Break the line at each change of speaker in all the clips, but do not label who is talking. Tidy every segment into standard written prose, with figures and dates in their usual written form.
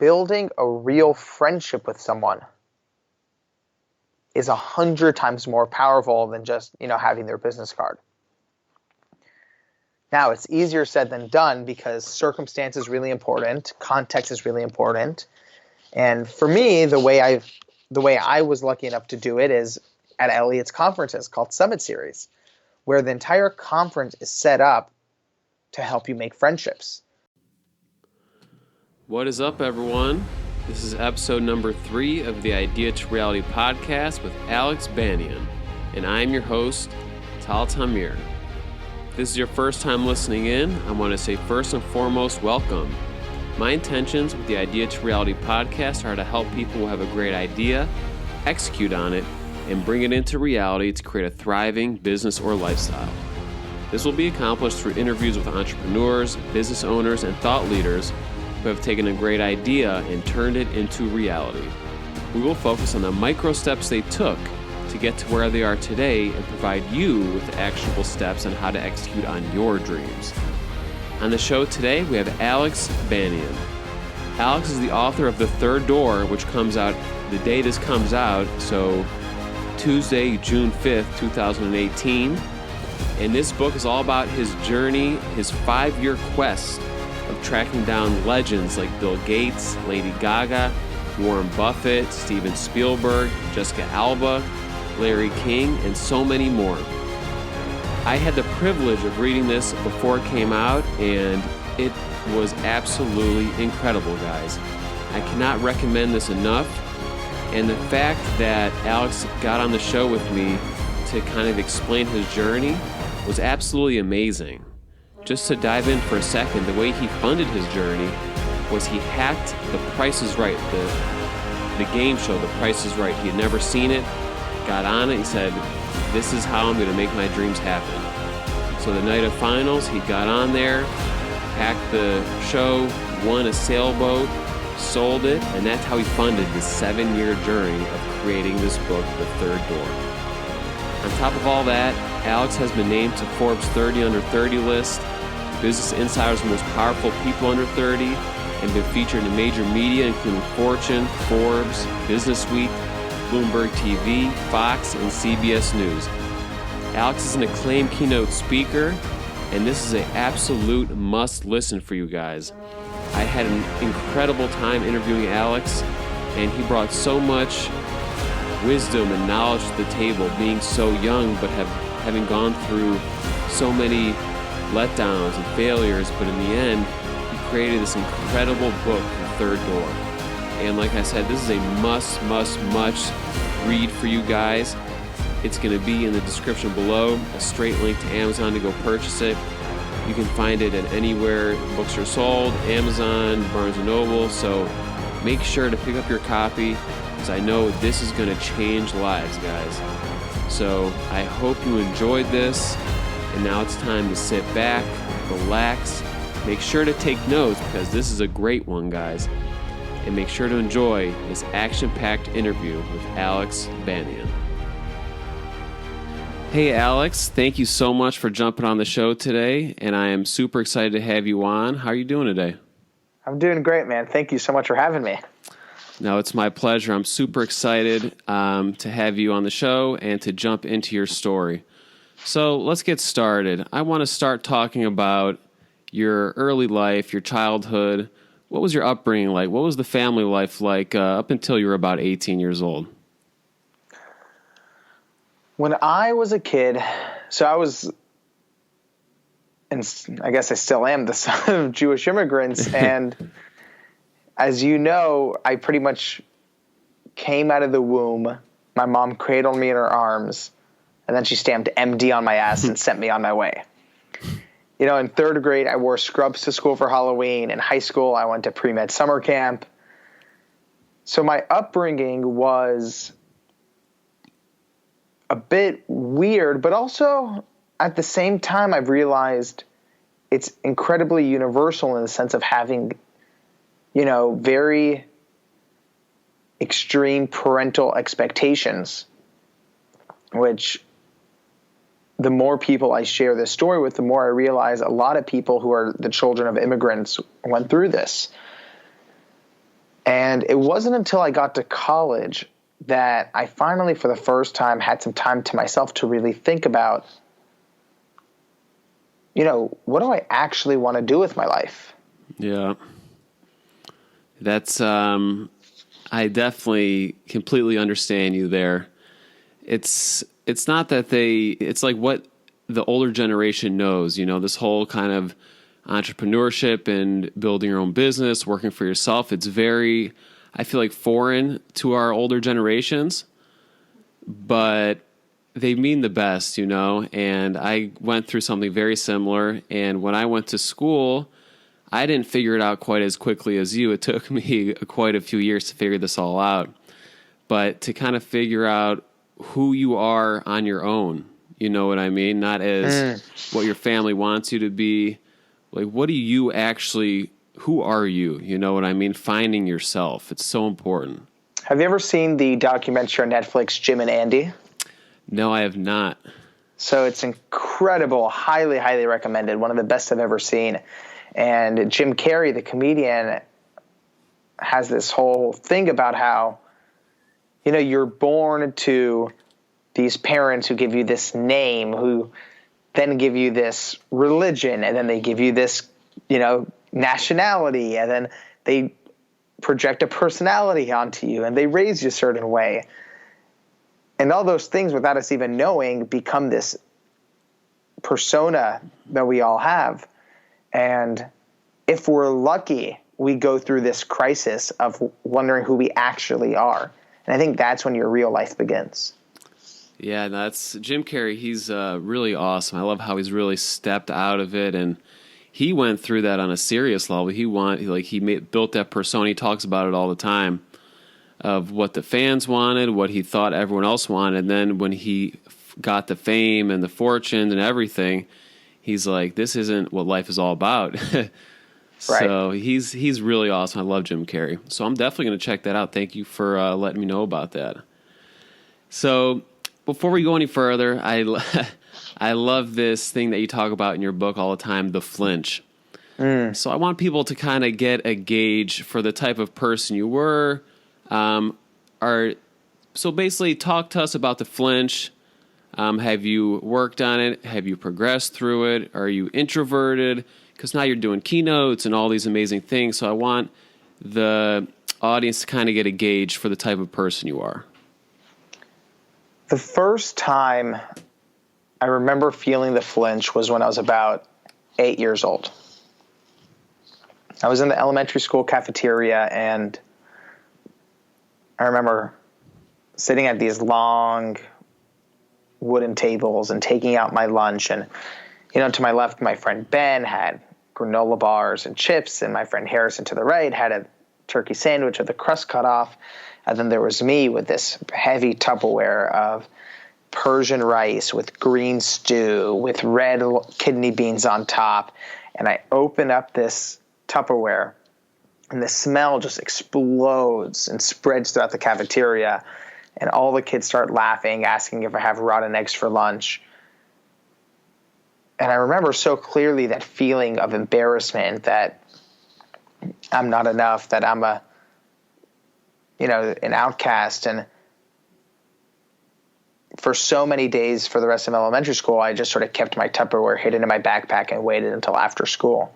building a real friendship with someone is 100 times more powerful than just, having their business card. Now, it's easier said than done because circumstance is really important, context is really important. And for me, the way I was lucky enough to do it is at Elliot's conferences called Summit Series, where the entire conference is set up to help you make friendships.
What is up, everyone? This is episode number 3 of the Idea to Reality podcast with Alex Banayan, and I'm your host, Tal Tamir. If this is your first time listening in, I want to say first and foremost, welcome. My intentions with the Idea to Reality podcast are to help people who have a great idea, execute on it, and bring it into reality to create a thriving business or lifestyle. This will be accomplished through interviews with entrepreneurs, business owners, and thought leaders who have taken a great idea and turned it into reality. We will focus on the micro steps they took to get to where they are today and provide you with actionable steps on how to execute on your dreams. On the show today, we have Alex Banayan. Alex is the author of The Third Door, which comes out the day this comes out, so Tuesday, June 5th, 2018. And this book is all about his journey, his 5-year quest of tracking down legends like Bill Gates, Lady Gaga, Warren Buffett, Steven Spielberg, Jessica Alba, Larry King, and so many more. I had the privilege of reading this before it came out, and it was absolutely incredible, guys. I cannot recommend this enough, and the fact that Alex got on the show with me to kind of explain his journey was absolutely amazing. Just to dive in for a second, the way he funded his journey was he hacked The Price is Right, the game show, The Price is Right. He had never seen it, got on it, he said, this is how I'm going to make my dreams happen. So the night of finals, he got on there, hacked the show, won a sailboat, sold it, and that's how he funded his 7-year journey of creating this book, The Third Door. On top of all that, Alex has been named to Forbes 30 Under 30 list, Business Insider's Most Powerful People Under 30, and been featured in major media including Fortune, Forbes, Business Week, Bloomberg TV, Fox, and CBS News. Alex is an acclaimed keynote speaker, and this is an absolute must-listen for you guys. I had an incredible time interviewing Alex, and he brought so much wisdom and knowledge to the table, being so young, but having gone through so many letdowns and failures, but in the end, he created this incredible book, The Third Door. And like I said, this is a must read for you guys. It's going to be in the description below, a straight link to Amazon to go purchase it. You can find it at anywhere books are sold, Amazon, Barnes & Noble, so make sure to pick up your copy because I know this is going to change lives, guys. So I hope you enjoyed this, and now it's time to sit back, relax, make sure to take notes because this is a great one, guys. And make sure to enjoy this action-packed interview with Alex Banayan. Hey, Alex, thank you so much for jumping on the show today, and I am super excited to have you on. How are you doing today?
I'm doing great, man. Thank you so much for having me.
No, it's my pleasure. I'm super excited to have you on the show and to jump into your story. So let's get started. I want to start talking about your early life, your childhood. What was your upbringing like? What was the family life like up until you were about 18 years old?
When I was a kid, so I was, and I guess I still am, the son of Jewish immigrants. And as you know, I pretty much came out of the womb. My mom cradled me in her arms, and then she stamped MD on my ass and sent me on my way. In 3rd grade, I wore scrubs to school for Halloween. In high school, I went to pre-med summer camp. So my upbringing was a bit weird, but also at the same time, I've realized it's incredibly universal in the sense of having, very extreme parental expectations, which the more people I share this story with, the more I realize a lot of people who are the children of immigrants went through this. And it wasn't until I got to college that I finally, for the first time, had some time to myself to really think about, what do I actually want to do with my life?
Yeah. That's, I definitely completely understand you there. It's not that it's like what the older generation knows, this whole kind of entrepreneurship and building your own business, working for yourself. It's very, I feel like, foreign to our older generations, but they mean the best, and I went through something very similar. And when I went to school, I didn't figure it out quite as quickly as you. It took me quite a few years to figure this all out, but to kind of figure out who you are on your own, you know what I mean? Not as what your family wants you to be. Like, what do you actually, who are you? You know what I mean? Finding yourself. It's so important.
Have you ever seen the documentary on Netflix, Jim and Andy?
No, I have not.
So it's incredible. Highly, highly recommended. One of the best I've ever seen. And Jim Carrey, the comedian, has this whole thing about how, you're born to these parents who give you this name, who then give you this religion, and then they give you this, nationality, and then they project a personality onto you, and they raise you a certain way. And all those things, without us even knowing, become this persona that we all have. And if we're lucky, we go through this crisis of wondering who we actually are. And I think that's when your real life begins.
Yeah, that's Jim Carrey. He's really awesome. I love how he's really stepped out of it, and he went through that on a serious level. He built that persona. He talks about it all the time, of what the fans wanted, what he thought everyone else wanted. And then when he got the fame and the fortune and everything, he's like, this isn't what life is all about. So he's really awesome. I love Jim Carrey. So I'm definitely going to check that out. Thank you for letting me know about that. So before we go any further, I love this thing that you talk about in your book all the time, the flinch. So I want people to kind of get a gauge for the type of person you were. So basically, talk to us about the flinch. Have you worked on it? Have you progressed through it? Are you introverted? Because now you're doing keynotes and all these amazing things. So I want the audience to kind of get a gauge for the type of person you are.
The first time I remember feeling the flinch was when I was about 8 years old. I was in the elementary school cafeteria, and I remember sitting at these long wooden tables and taking out my lunch. And, to my left, my friend Ben had granola bars and chips, and my friend Harrison to the right had a turkey sandwich with the crust cut off. And then there was me with this heavy Tupperware of Persian rice with green stew with red kidney beans on top. And I open up this Tupperware, and the smell just explodes and spreads throughout the cafeteria. And all the kids start laughing, asking if I have rotten eggs for lunch. And I remember so clearly that feeling of embarrassment, that I'm not enough, that I'm an outcast. And for so many days for the rest of elementary school, I just sort of kept my Tupperware hidden in my backpack and waited until after school.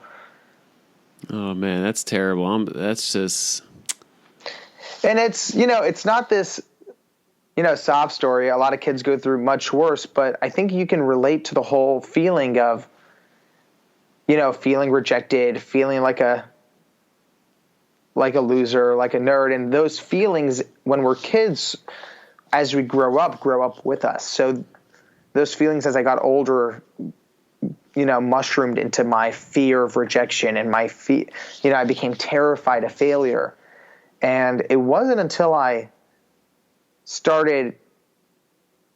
Oh man, that's terrible. That's just...
And it's not this, sob story. A lot of kids go through much worse, but I think you can relate to the whole feeling of, feeling rejected, feeling like a loser, like a nerd. And those feelings when we're kids, as we grow up with us. So those feelings as I got older, mushroomed into my fear of rejection and I became terrified of failure. And it wasn't until I started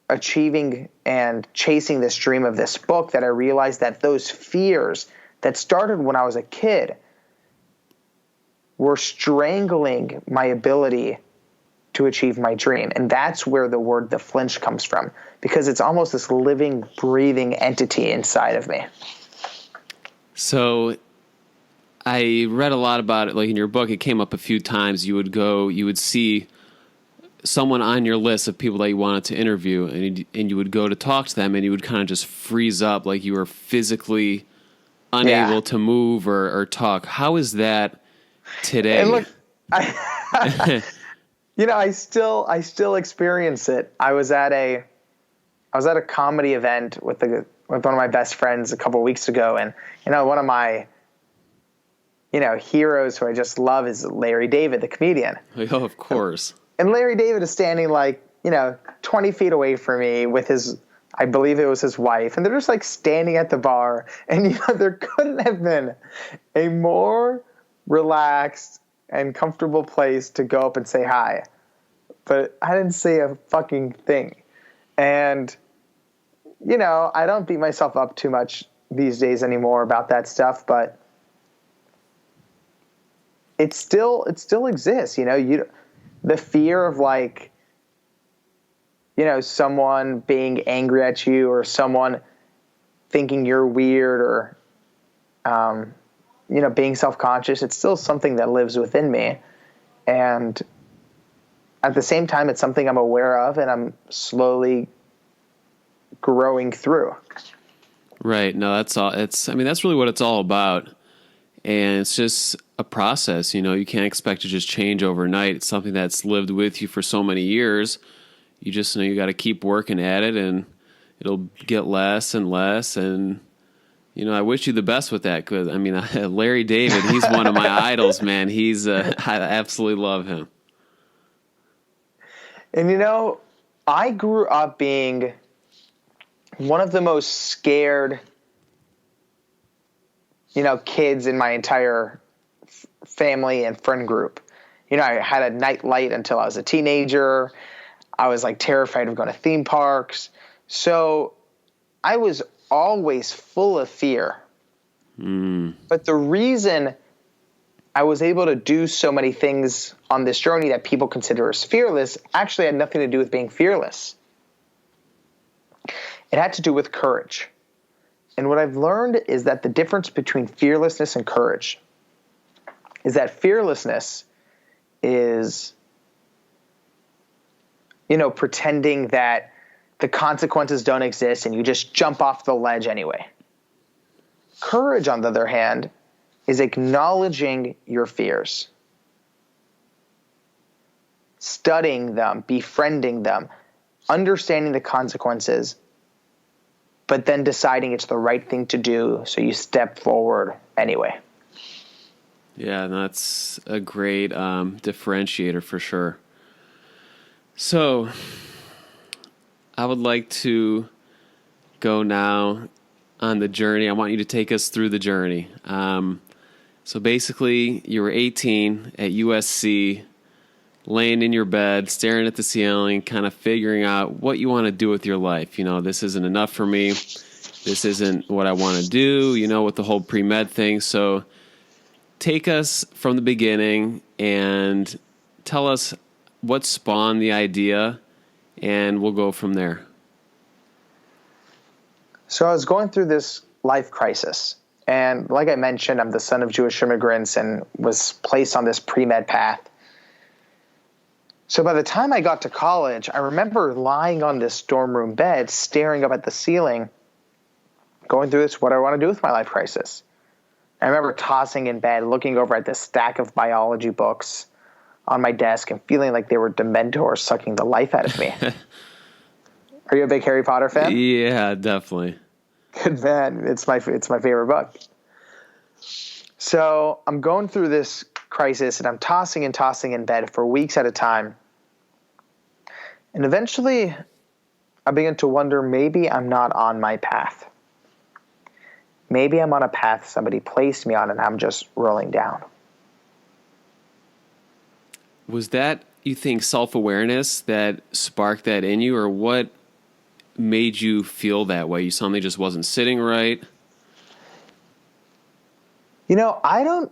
achieving and chasing this dream of this book that I realized that those fears that started when I was a kid were strangling my ability to achieve my dream. And that's where the word the flinch comes from, because it's almost this living, breathing entity inside of me.
So I read a lot about it. Like in your book, it came up a few times. You would see someone on your list of people that you wanted to interview, and you would go to talk to them, and you would kind of just freeze up, like you were physically unable to move or talk. How is that today?
And look, I still experience it. I was at a comedy event with one of my best friends a couple of weeks ago, and one of my heroes who I just love is Larry David, the comedian.
Oh, of course.
And Larry David is standing 20 feet away from me with I believe it was his wife, and they're just like standing at the bar, and there couldn't have been a more relaxed and comfortable place to go up and say hi. But I didn't say a fucking thing. And I don't beat myself up too much these days anymore about that stuff, but it still exists. The fear of someone being angry at you, or someone thinking you're weird, or being self-conscious. It's still something that lives within me, and at the same time, it's something I'm aware of, and I'm slowly growing through.
Right. No, that's all. That's really what it's all about. And it's just a process. You can't expect to just change overnight. It's something that's lived with you for so many years. You just you got to keep working at it, and it'll get less and less. And, I wish you the best with that, because, Larry David, he's one of my idols, man. I absolutely love him.
And, I grew up being one of the most scared, kids in my entire family and friend group. I had a night light until I was a teenager. I was terrified of going to theme parks. So I was always full of fear. But the reason I was able to do so many things on this journey that people consider as fearless actually had nothing to do with being fearless. It had to do with courage. And what I've learned is that the difference between fearlessness and courage is that fearlessness is, pretending that the consequences don't exist and you just jump off the ledge anyway. Courage, on the other hand, is acknowledging your fears, studying them, befriending them, understanding the consequences, but then deciding it's the right thing to do, so you step forward anyway.
Yeah, that's a great differentiator for sure. So, I would like to go now on the journey. I want you to take us through the journey. So basically, you were 18 at USC, laying in your bed, staring at the ceiling, kind of figuring out what you want to do with your life. This isn't enough for me. This isn't what I want to do, with the whole pre-med thing. So take us from the beginning and tell us what spawned the idea, and we'll go from there.
So I was going through this life crisis. And like I mentioned, I'm the son of Jewish immigrants and was placed on this pre-med path. So by the time I got to college, I remember lying on this dorm room bed, staring up at the ceiling, going through this, what do I want to do with my life crisis? I remember tossing in bed, looking over at this stack of biology books on my desk and feeling like they were Dementors sucking the life out of me. Are you a big Harry Potter fan?
Yeah, definitely.
Good man. It's my favorite book. So I'm going through this crisis, and I'm tossing in bed for weeks at a time. And eventually I begin to wonder, maybe I'm not on my path. Maybe I'm on a path somebody placed me on and I'm just rolling down.
Was that, you think, self-awareness that sparked that in you, or what made you feel that way? You suddenly just wasn't sitting right?
I don't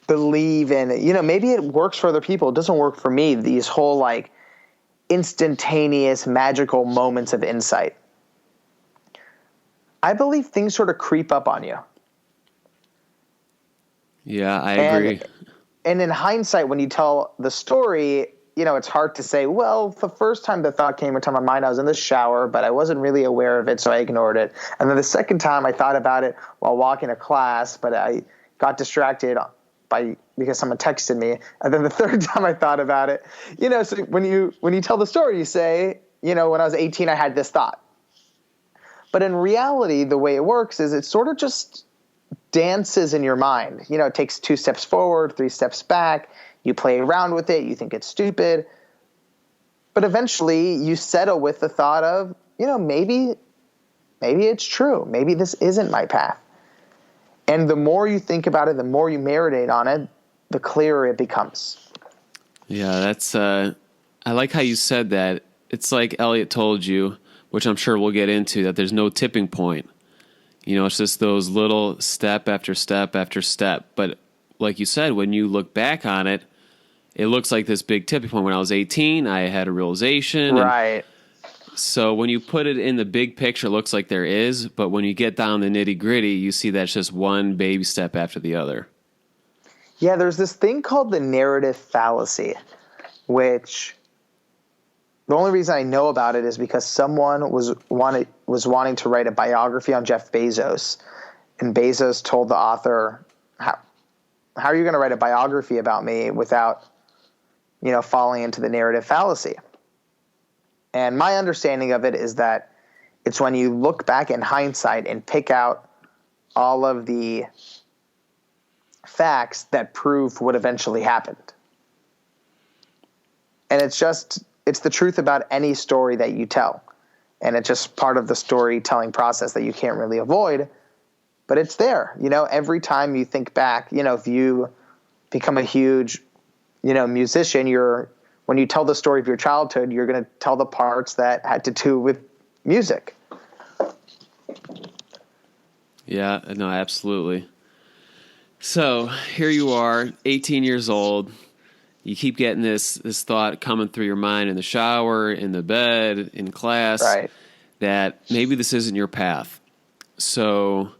believe in it. Maybe it works for other people. It doesn't work for me. These whole instantaneous magical moments of insight. I believe things sort of creep up on you.
Yeah, I
And
agree.
and in hindsight, when you tell the story, it's hard to say, well, the first time the thought came into my mind, I was in the shower, but I wasn't really aware of it, so I ignored it. And then the second time I thought about it while walking to class, but I got distracted because someone texted me. And then the third time I thought about it, so when you tell the story, you say, when I was 18, I had this thought. But in reality, the way it works is it sort of just dances in your mind. It takes 2 steps forward, 3 steps back. You play around with it. You think it's stupid. But eventually you settle with the thought of, maybe it's true. Maybe this isn't my path. And the more you think about it, the more you marinate on it, the clearer it becomes.
Yeah, that's I like how you said that. It's like Elliot told you, which I'm sure we'll get into, that there's no tipping point. It's just those little step after step after step. But like you said, when you look back on it, it looks like this big tipping point. When I was 18, I had a realization.
Right.
So when you put it in the big picture, it looks like there is. But when you get down the nitty gritty, you see that's just one baby step after the other.
Yeah, there's this thing called the narrative fallacy, which the only reason I know about it is because someone was wanting to write a biography on Jeff Bezos, and Bezos told the author, "How are you going to write a biography about me without, falling into the narrative fallacy?" And my understanding of it is that it's when you look back in hindsight and pick out all of the facts that prove what eventually happened. And it's the truth about any story that you tell. And it's just part of the storytelling process that you can't really avoid, but it's there. Every time you think back, if you become a huge, musician, when you tell the story of your childhood, you're going to tell the parts that had to do with music.
Yeah, no, absolutely. So here you are, 18 years old. You keep getting this thought coming through your mind in the shower, in the bed, in class,
Right.
that maybe this isn't your path. So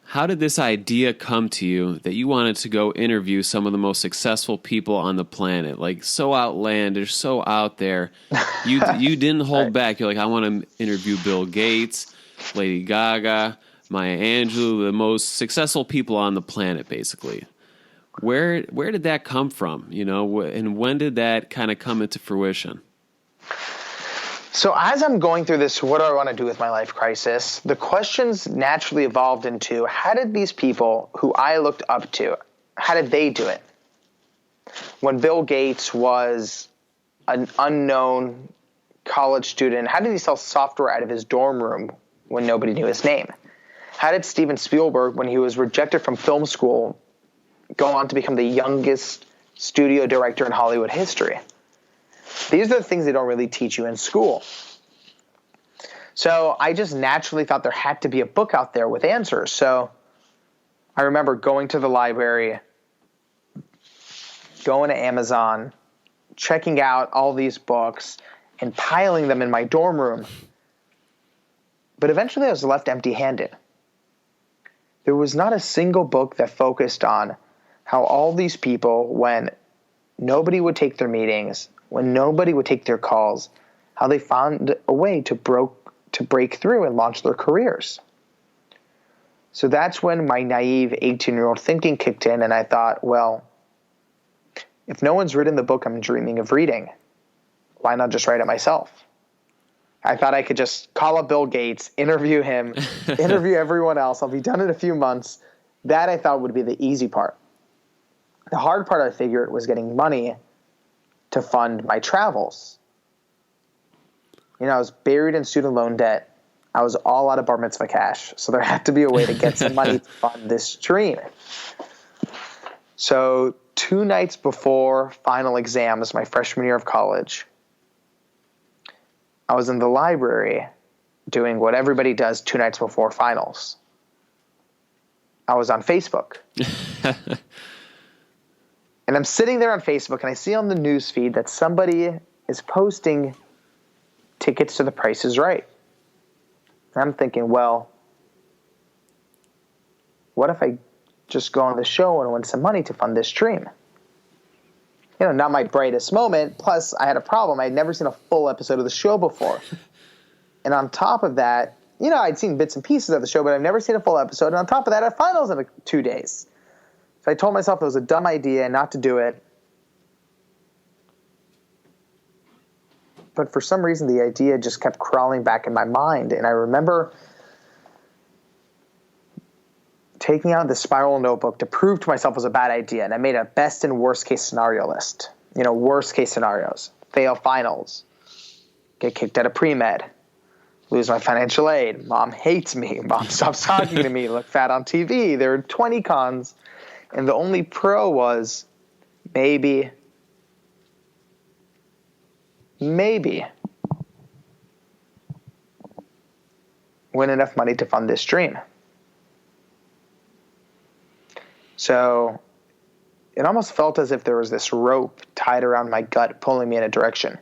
how did this idea come to you that you wanted to go interview some of the most successful people on the planet? Like, so outlandish, so out there. You didn't hold
Right.
back. You're like, I want to interview Bill Gates, Lady Gaga, Maya Angelou, the most successful people on the planet, basically. Where did that come from, and when did that kind of come into fruition?
So as I'm going through this, what do I want to do with my life crisis, the questions naturally evolved into, how did these people who I looked up to, how did they do it? When Bill Gates was an unknown college student, how did he sell software out of his dorm room when nobody knew his name? How did Steven Spielberg, when he was rejected from film school, go on to become the youngest studio director in Hollywood history? These are the things they don't really teach you in school. So I just naturally thought there had to be a book out there with answers. So I remember going to the library, going to Amazon, checking out all these books, and piling them in my dorm room. But eventually I was left empty-handed. There was not a single book that focused on how all these people, when nobody would take their meetings, when nobody would take their calls, how they found a way to break through and launch their careers. So that's when my naive 18-year-old thinking kicked in, and I thought, well, if no one's written the book I'm dreaming of reading, why not just write it myself? I thought I could just call up Bill Gates, interview him, interview everyone else. I'll be done in a few months. That I thought would be the easy part. The hard part, I figured, was getting money to fund my travels. I was buried in student loan debt. I was all out of bar mitzvah cash. So there had to be a way to get some money to fund this dream. So 2 nights before final exams, my freshman year of college, I was in the library doing what everybody does 2 nights before finals. I was on Facebook. And I'm sitting there on Facebook, and I see on the news feed that somebody is posting tickets to The Price is Right. And I'm thinking, well, what if I just go on the show and win some money to fund this dream. Not my brightest moment. Plus, I had a problem. I had never seen a full episode of the show before. And on top of that, I'd seen bits and pieces of the show, but I've never seen a full episode. And on top of that, I had finals in 2 days. So I told myself it was a dumb idea not to do it. But for some reason, the idea just kept crawling back in my mind. And I remember taking out the spiral notebook to prove to myself it was a bad idea. And I made a best and worst case scenario list. Worst case scenarios. Fail finals. Get kicked out of pre-med. Lose my financial aid. Mom hates me. Mom stops talking to me. Look fat on TV. There are 20 cons. And the only pro was maybe win enough money to fund this dream. So it almost felt as if there was this rope tied around my gut pulling me in a direction.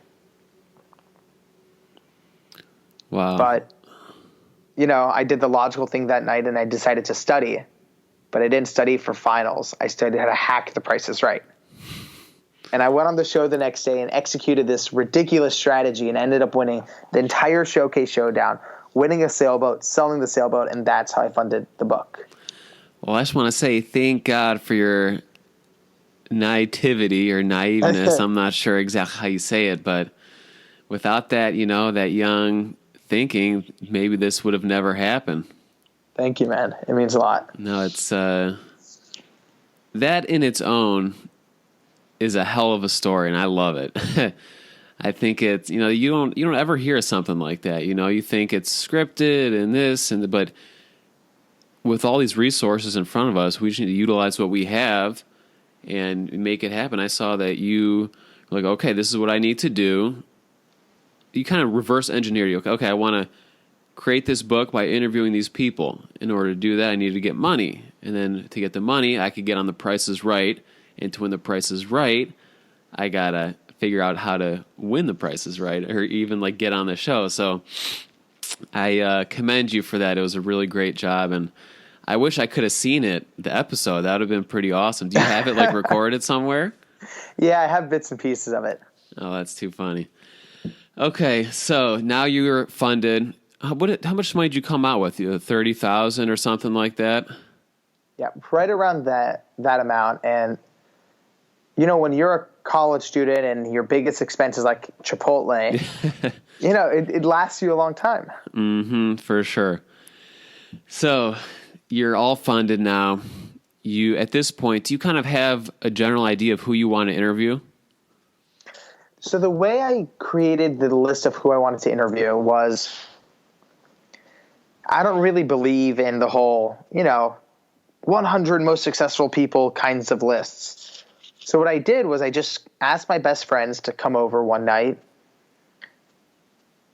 Wow.
But, I did the logical thing that night and I decided to study. But I didn't study for finals. I studied how to hack The Price is Right. And I went on the show the next day and executed this ridiculous strategy and ended up winning the entire Showcase Showdown, winning a sailboat, selling the sailboat, and that's how I funded the book.
Well, I just want to say thank God for your naivety or naiveness. I'm not sure exactly how you say it, but without that, that young thinking, maybe this would have never happened.
Thank you, man. It means a lot.
No, it's that in its own is a hell of a story, and I love it. I think it's you don't ever hear something like that. You think it's scripted and this but with all these resources in front of us, we just need to utilize what we have and make it happen. I saw that you were like, okay, this is what I need to do. You kind of reverse engineer. You okay, I want to create this book by interviewing these people. In order to do that, I need to get money. And then to get the money, I could get on The Price is Right. And to win The Price is Right, I got to figure out how to win The Price is Right or even get on the show. So I commend you for that. It was a really great job. And I wish I could have seen the episode. That would have been pretty awesome. Do you have it recorded somewhere?
Yeah, I have bits and pieces of it.
Oh, that's too funny. Okay, so now you're funded. How much money did you come out with? $30,000 or something like that?
Yeah, right around that amount. And when you're a college student and your biggest expense is like Chipotle, it lasts you a long time.
Mm-hmm, for sure. So you're all funded now. You at this point, do you kind of have a general idea of who you want to interview?
So the way I created the list of who I wanted to interview was, I don't really believe in the whole, 100 most successful people kinds of lists. So what I did was I just asked my best friends to come over one night,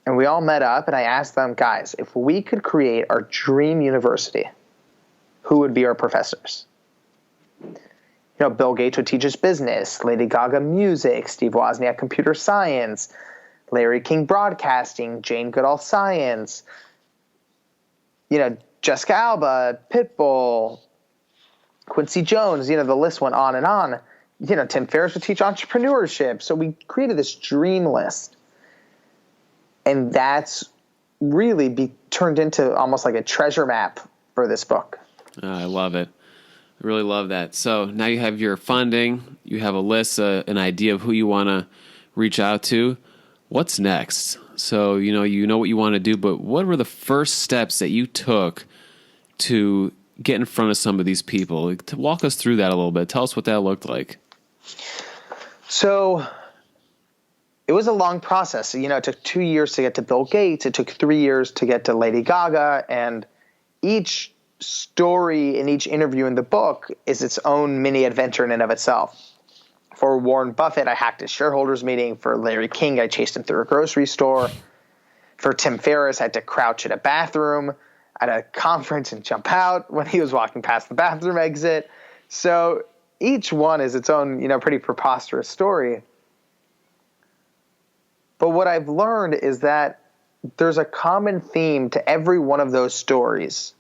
and we all met up, and I asked them, guys, if we could create our dream university, who would be our professors? Bill Gates would teach us business, Lady Gaga music, Steve Wozniak computer science, Larry King broadcasting, Jane Goodall science, Jessica Alba, Pitbull, Quincy Jones, the list went on and on. Tim Ferriss would teach entrepreneurship. So we created this dream list. And that's really turned into almost like a treasure map for this book.
Oh, I love it. I really love that. So now you have your funding, you have a list, an idea of who you want to reach out to. What's next? So, you know what you want to do, but what were the first steps that you took to get in front of some of these people? To walk us through that a little bit. Tell us what that looked like.
So it was a long process. It took 2 years to get to Bill Gates. It took 3 years to get to Lady Gaga. And each story in each interview in the book is its own mini adventure in and of itself. For Warren Buffett, I hacked his shareholders meeting. For Larry King, I chased him through a grocery store. For Tim Ferriss, I had to crouch at a bathroom at a conference and jump out when he was walking past the bathroom exit. So each one is its own, pretty preposterous story. But what I've learned is that there's a common theme to every one of those stories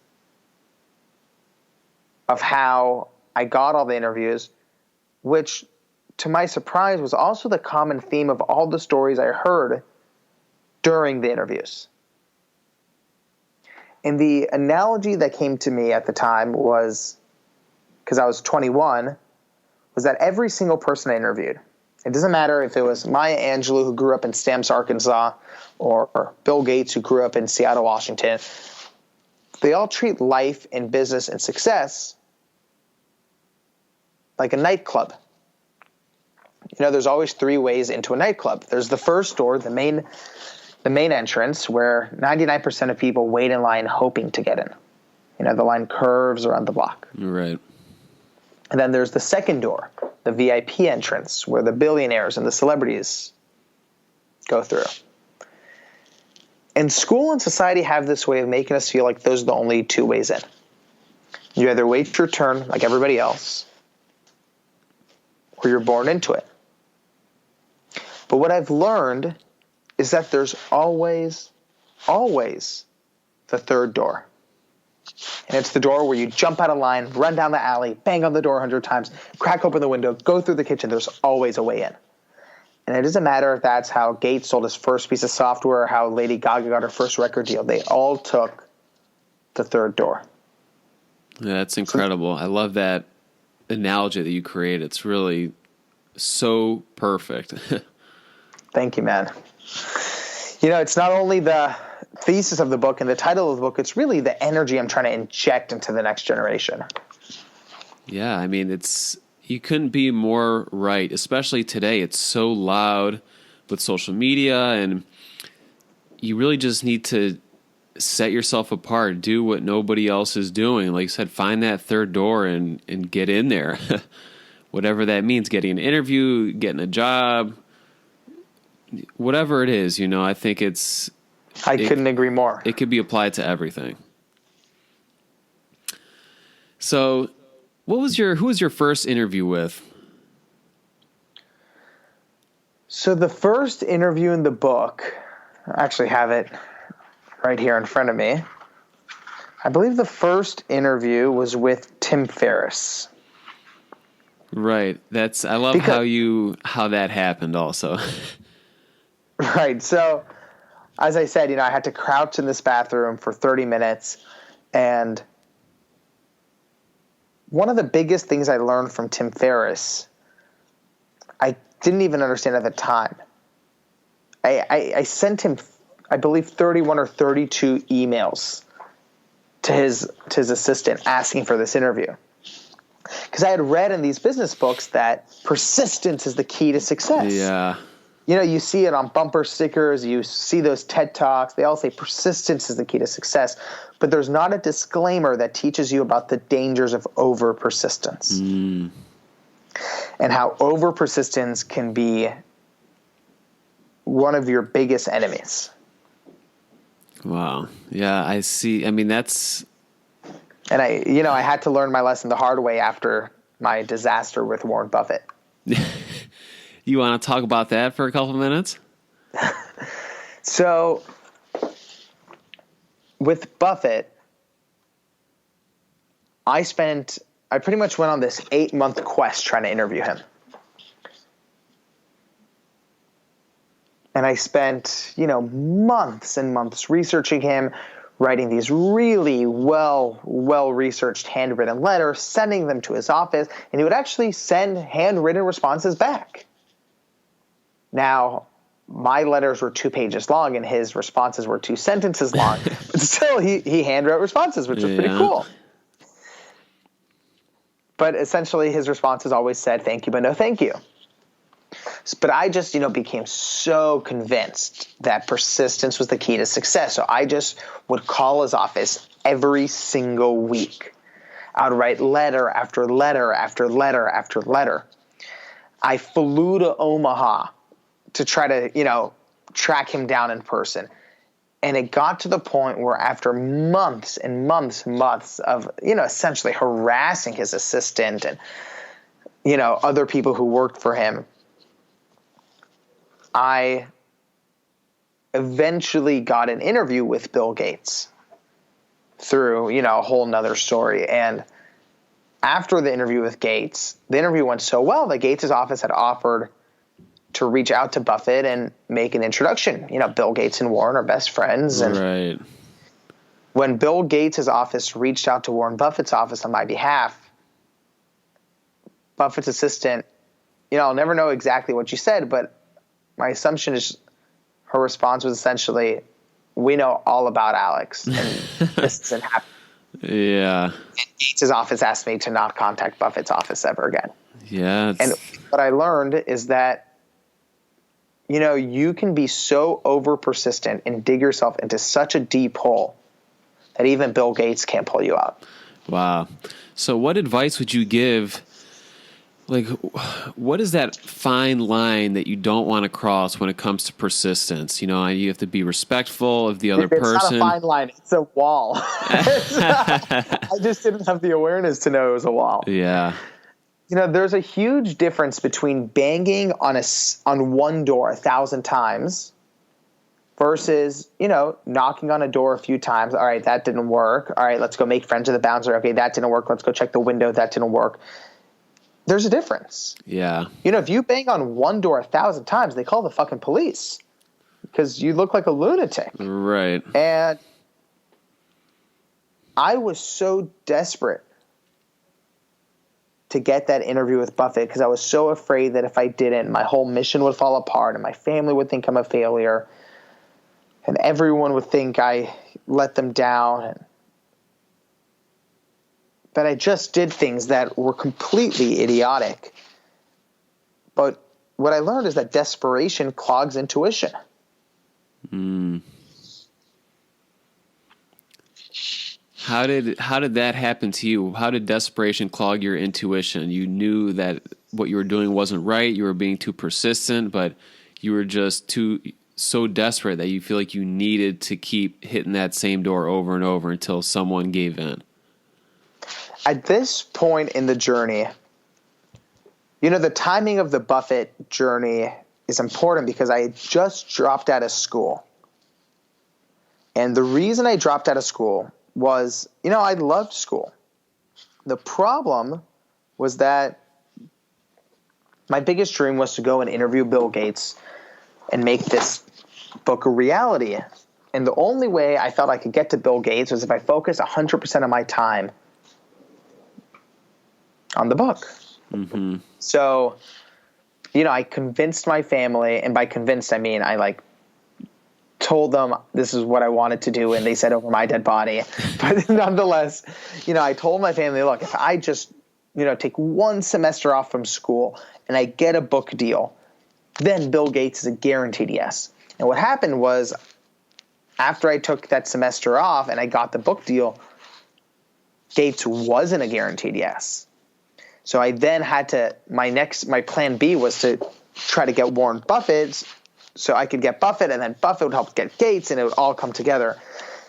of how I got all the interviews, which to my surprise was also the common theme of all the stories I heard during the interviews. And the analogy that came to me at the time was, because I was 21, was that every single person I interviewed, it doesn't matter if it was Maya Angelou, who grew up in Stamps, Arkansas, or Bill Gates, who grew up in Seattle, Washington, they all treat life and business and success like a nightclub. There's always three ways into a nightclub. There's the first door, the main entrance, where 99% of people wait in line hoping to get in. The line curves around the block.
Right.
And then there's the second door, the VIP entrance, where the billionaires and the celebrities go through. And school and society have this way of making us feel like those are the only two ways in. You either wait your turn like everybody else, or you're born into it. But what I've learned is that there's always the third door. And it's the door where you jump out of line, run down the alley, bang on the door 100 times, crack open the window, go through the kitchen. There's always a way in. And it doesn't matter if that's how Gates sold his first piece of software or how Lady Gaga got her first record deal. They all took the third door.
Yeah, that's incredible. I love that analogy that you create. It's really so perfect.
Thank you, man. It's not only the thesis of the book and the title of the book, it's really the energy I'm trying to inject into the next generation.
Yeah, I mean, you couldn't be more right, especially today. It's so loud with social media, and you really just need to set yourself apart, do what nobody else is doing. Like you said, find that third door and get in there. Whatever that means, getting an interview, getting a job, whatever it is, I think I
couldn't agree more.
It could be applied to everything. So, who was your first interview with?
So the first interview in the book, I actually have it right here in front of me. I believe the first interview was with Tim Ferriss.
Right. I love how that happened also.
Right. So, as I said, I had to crouch in this bathroom for 30 minutes. And one of the biggest things I learned from Tim Ferriss, I didn't even understand at the time. I sent him, I believe, 31 or 32 emails to his assistant asking for this interview. Because I had read in these business books that persistence is the key to success.
Yeah.
You see it on bumper stickers, you see those TED Talks, they all say persistence is the key to success. But there's not a disclaimer that teaches you about the dangers of over persistence. And how over persistence can be one of your biggest enemies.
Wow. Yeah, I see. I mean, that's...
And I had to learn my lesson the hard way after my disaster with Warren Buffett.
You want to talk about that for a couple minutes?
So, with Buffett, I pretty much went on this 8-month quest trying to interview him. And I spent, months and months researching him, writing these really well-researched handwritten letters, sending them to his office, and he would actually send handwritten responses back. Now, my letters were 2 pages long, and his responses were 2 sentences long. But still, he handwrote responses, which was pretty cool. But essentially, his responses always said, "Thank you, but no thank you." But I just, became so convinced that persistence was the key to success. So I just would call his office every single week. I would write letter after letter after letter after letter. I flew to Omaha to try to, track him down in person. And it got to the point where after months and months and months of, essentially harassing his assistant and, other people who worked for him, I eventually got an interview with Bill Gates through, a whole nother story. And after the interview with Gates, the interview went so well that Gates' office had offered to reach out to Buffett and make an introduction. You know, Bill Gates and Warren are best friends. And
Right.
when Bill Gates' office reached out to Warren Buffett's office on my behalf, Buffett's assistant, you know, I'll never know exactly what she said, but my assumption is her response was essentially, we know all about Alex, and this isn't happening.
Yeah.
And Gates' office asked me to not contact Buffett's office ever again.
Yeah.
And what I learned is that, you know, you can be so over persistent and dig yourself into such a deep hole that even Bill Gates can't pull you out.
Wow. So what advice would you give? Like, what is that fine line that you don't want to cross when it comes to persistence? You know, you have to be respectful of the other person.
It's not a fine line. It's a wall. I just didn't have the awareness to know it was a wall.
Yeah.
You know, there's a huge difference between banging on one door 1,000 times versus, you know, knocking on a door a few times. All right, that didn't work. All right, let's go make friends with the bouncer. Okay, that didn't work. Let's go check the window. That didn't work. There's a difference.
Yeah.
You know, if you bang on one door 1,000 times, they call the fucking police because you look like a lunatic.
Right.
And I was so desperate to get that interview with Buffett because I was so afraid that if I didn't, my whole mission would fall apart and my family would think I'm a failure and everyone would think I let them down. But I just did things that were completely idiotic. But what I learned is that desperation clogs intuition.
How did that happen to you? How did desperation clog your intuition? You knew that what you were doing wasn't right. You were being too persistent, but you were just so desperate that you feel like you needed to keep hitting that same door over and over until someone gave in.
At this point in the journey, you know, the timing of the Buffett journey is important because I had just dropped out of school. And the reason I dropped out of school was, you know, I loved school. The problem was that my biggest dream was to go and interview Bill Gates and make this book a reality. And the only way I felt I could get to Bill Gates was if I focused 100% of my time on the book.
Mm-hmm.
So, you know, I convinced my family, and by convinced I mean I told them this is what I wanted to do, and they said over my dead body. But nonetheless, you know, I told my family, look, if I just, you know, take one semester off from school and I get a book deal, then Bill Gates is a guaranteed yes. And what happened was after I took that semester off and I got the book deal, Gates wasn't a guaranteed yes. So I then had to, my plan B was to try to get Warren Buffett so I could get Buffett, and then Buffett would help get Gates, and it would all come together.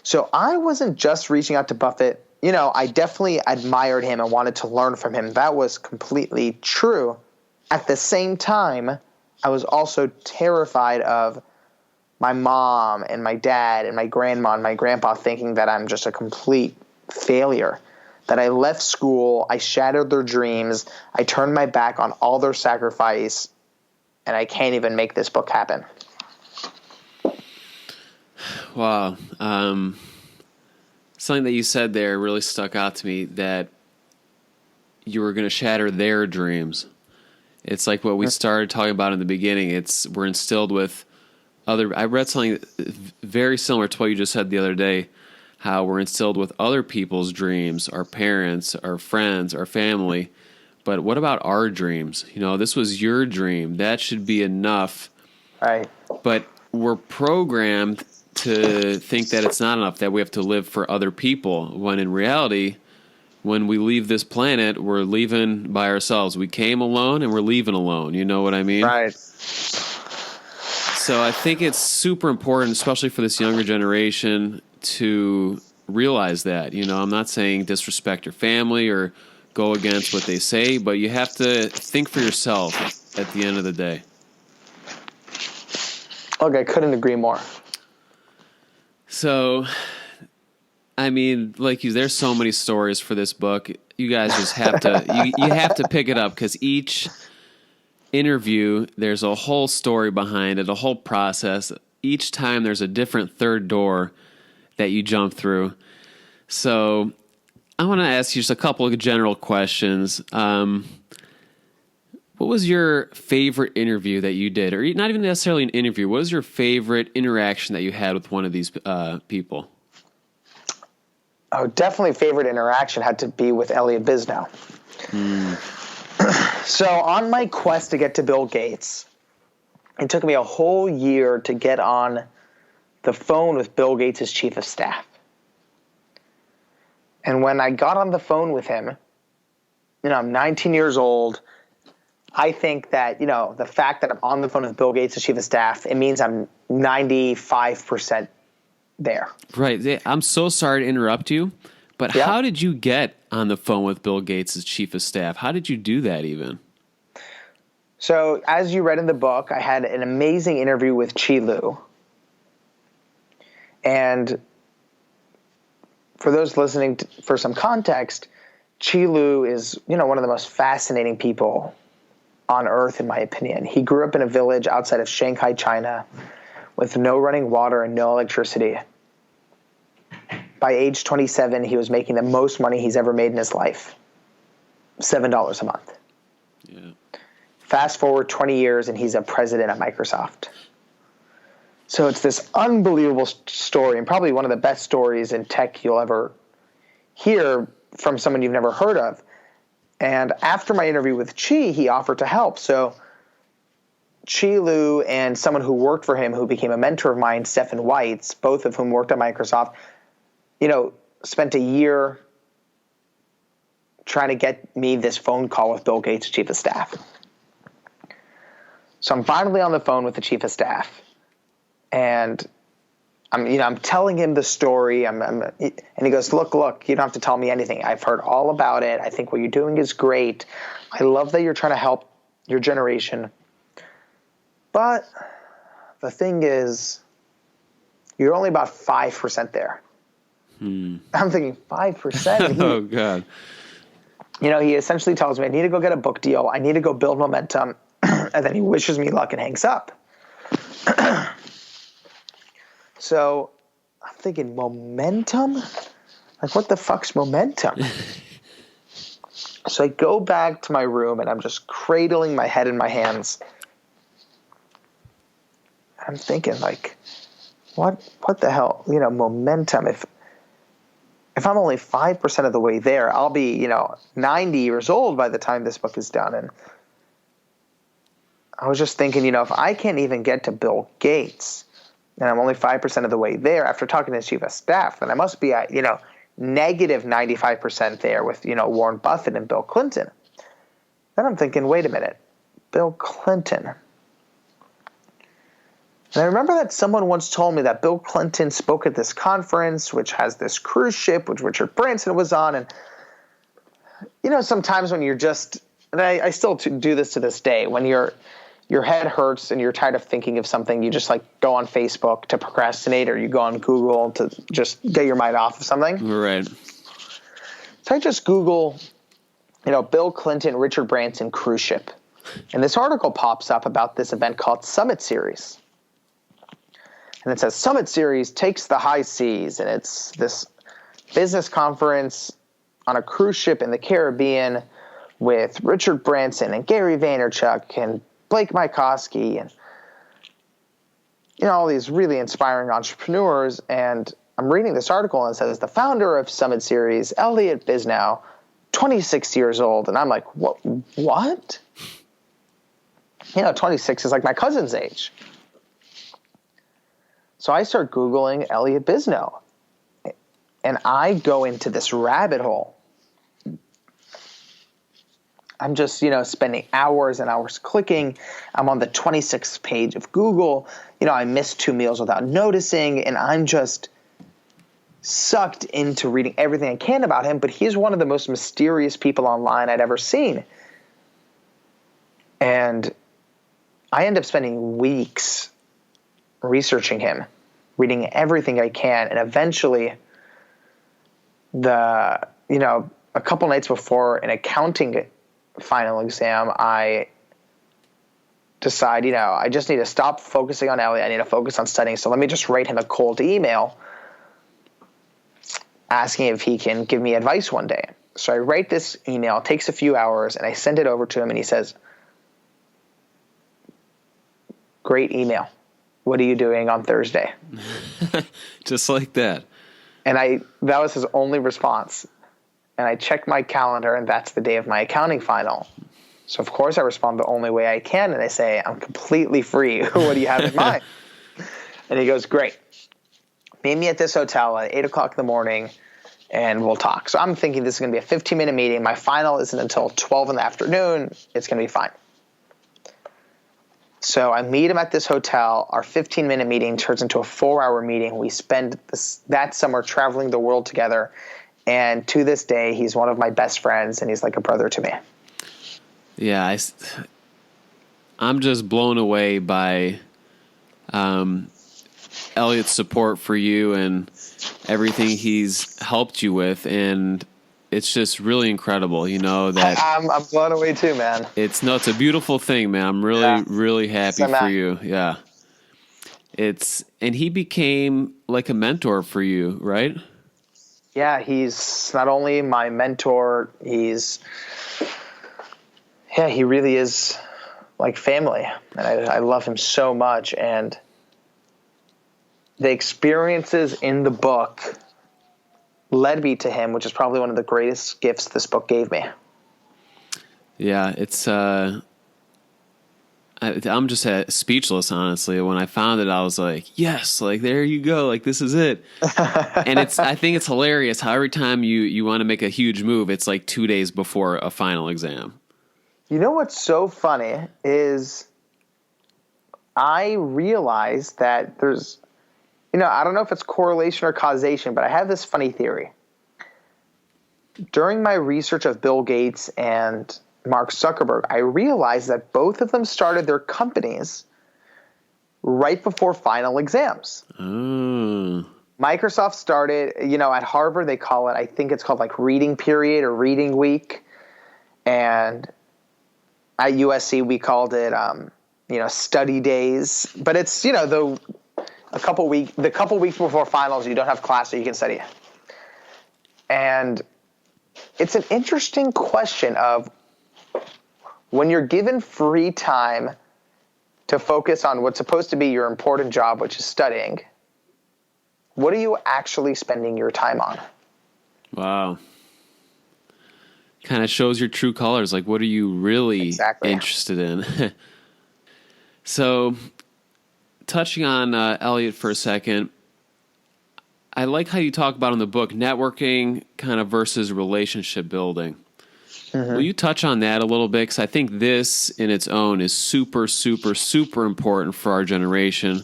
So I wasn't just reaching out to Buffett. You know, I definitely admired him and wanted to learn from him. That was completely true. At the same time, I was also terrified of my mom and my dad and my grandma and my grandpa thinking that I'm just a complete failure, that I left school, I shattered their dreams, I turned my back on all their sacrifice, and I can't even make this book happen.
Wow. Something that you said there really stuck out to me, that you were going to shatter their dreams. It's like what we started talking about in the beginning. We're instilled with I read something very similar to what you just said the other day, how we're instilled with other people's dreams, our parents, our friends, our family. But what about our dreams? You know, this was your dream. That should be enough.
Right.
But we're programmed to think that it's not enough, that we have to live for other people, when in reality, when we leave this planet, we're leaving by ourselves. We came alone and we're leaving alone. You know what I mean?
Right.
So I think it's super important, especially for this younger generation, to realize that. You know, I'm not saying disrespect your family or go against what they say, but you have to think for yourself at the end of the day.
Look, I couldn't agree more.
So I mean, there's so many stories for this book. You guys just have to you have to pick it up because each interview there's a whole story behind it, a whole process. Each time there's a different third door that you jump through. So I want to ask you just a couple of general questions. What was your favorite interview that you did, or not even necessarily an interview? What was your favorite interaction that you had with one of these people?
Oh, definitely favorite interaction had to be with Elliot Bisnow. So on my quest to get to Bill Gates, it took me a whole year to get on the phone with Bill Gates' chief of staff. And when I got on the phone with him, I'm 19 years old. I think that, the fact that I'm on the phone with Bill Gates' chief of staff, it means I'm 95% there.
Right. I'm so sorry to interrupt you, but How did you get on the phone with Bill Gates' chief of staff? How did you do that even?
So as you read in the book, I had an amazing interview with Chi Lu. And for those listening, for some context, Chi Lu is, one of the most fascinating people on earth, in my opinion. He grew up in a village outside of Shanghai, China, with no running water and no electricity. By age 27, he was making the most money he's ever made in his life, $7 a month.
Yeah.
Fast forward 20 years, and he's a president at Microsoft. So it's this unbelievable story, and probably one of the best stories in tech you'll ever hear from someone you've never heard of. And after my interview with Chi, he offered to help. So Chi Lu and someone who worked for him, who became a mentor of mine, Stephen Weitz, both of whom worked at Microsoft, spent a year trying to get me this phone call with Bill Gates' chief of staff. So I'm finally on the phone with the chief of staff, and I'm telling him the story. And he goes, look, you don't have to tell me anything. I've heard all about it. I think what you're doing is great. I love that you're trying to help your generation. But the thing is, you're only about 5% there. I'm thinking 5%?
Oh, God.
He essentially tells me I need to go get a book deal. I need to go build momentum. And then he wishes me luck and hangs up. So I'm thinking, momentum? Like, what the fuck's momentum? So I go back to my room, and I'm just cradling my head in my hands. I'm thinking, like, what the hell? Momentum. If I'm only 5% of the way there, I'll be, 90 years old by the time this book is done. And I was just thinking, if I can't even get to Bill Gates, and I'm only 5% of the way there after talking to his chief of staff, then I must be at, negative 95% there with, Warren Buffett and Bill Clinton. Then I'm thinking, wait a minute, Bill Clinton. And I remember that someone once told me that Bill Clinton spoke at this conference, which has this cruise ship, which Richard Branson was on. And, sometimes when you're just, and I still do this to this day, when your head hurts and you're tired of thinking of something, you just go on Facebook to procrastinate, or you go on Google to just get your mind off of something.
Right.
So I just Google, Bill Clinton, Richard Branson cruise ship. And this article pops up about this event called Summit Series. And it says Summit Series takes the high seas, and it's this business conference on a cruise ship in the Caribbean with Richard Branson and Gary Vaynerchuk and Blake Mycoskie and all these really inspiring entrepreneurs. And I'm reading this article, and it says the founder of Summit Series, Elliot Bisnow, 26 years old. And I'm like, what? 26 is like my cousin's age. So I start Googling Elliot Bisnow, and I go into this rabbit hole. I'm just, spending hours and hours clicking. I'm on the 26th page of Google. I missed 2 meals without noticing, and I'm just sucked into reading everything I can about him. But he's one of the most mysterious people online I'd ever seen. And I end up spending weeks researching him, reading everything I can, and eventually a couple nights before an accounting final exam, I decide, I just need to stop focusing on Elliot. I need to focus on studying. So let me just write him a cold email asking if he can give me advice one day. So I write this email, it takes a few hours, and I send it over to him, and he says, "Great email. What are you doing on Thursday?"
Just like that.
And that was his only response. And I checked my calendar, and that's the day of my accounting final. So, of course, I respond the only way I can, and I say, "I'm completely free. What do you have in mind?" And he goes, "Great. Meet me at this hotel at 8 o'clock in the morning, and we'll talk." So I'm thinking this is going to be a 15-minute meeting. My final isn't until 12 in the afternoon. It's going to be fine. So I meet him at this hotel. Our 15-minute meeting turns into a 4-hour meeting. We spend that summer traveling the world together. And to this day, he's one of my best friends, and he's like a brother to me.
Yeah, I'm just blown away by Elliot's support for you and everything he's helped you with, and it's just really incredible, that
I'm blown away too, man.
It's a beautiful thing, man. I'm really happy for you. Yeah. And he became like a mentor for you, right?
Yeah, he's not only my mentor, he really is like family. And I love him so much. And the experiences in the book led me to him, which is probably one of the greatest gifts this book gave me.
Yeah, it's I'm just speechless, honestly. When I found it, I was like, yes, like there you go, like this is it. And I think it's hilarious how every time you want to make a huge move, it's like 2 days before a final exam.
You know what's so funny is I realized that there's, I don't know if it's correlation or causation, but I have this funny theory. During my research of Bill Gates and Mark Zuckerberg, I realized that both of them started their companies right before final exams. Microsoft started, at Harvard, they call it, I think it's called like reading period or reading week. And at USC, we called it, study days. But it's, the couple weeks before finals, you don't have class, so you can study. And it's an interesting question of when you're given free time to focus on what's supposed to be your important job, which is studying, what are you actually spending your time on?
Wow. Kind of shows your true colors. Like, what are you really interested in? So, touching on Elliot for a second, I like how you talk about in the book networking kind of versus relationship building. Mm-hmm. Will you touch on that a little bit? Because I think this in its own is super, super, super important for our generation,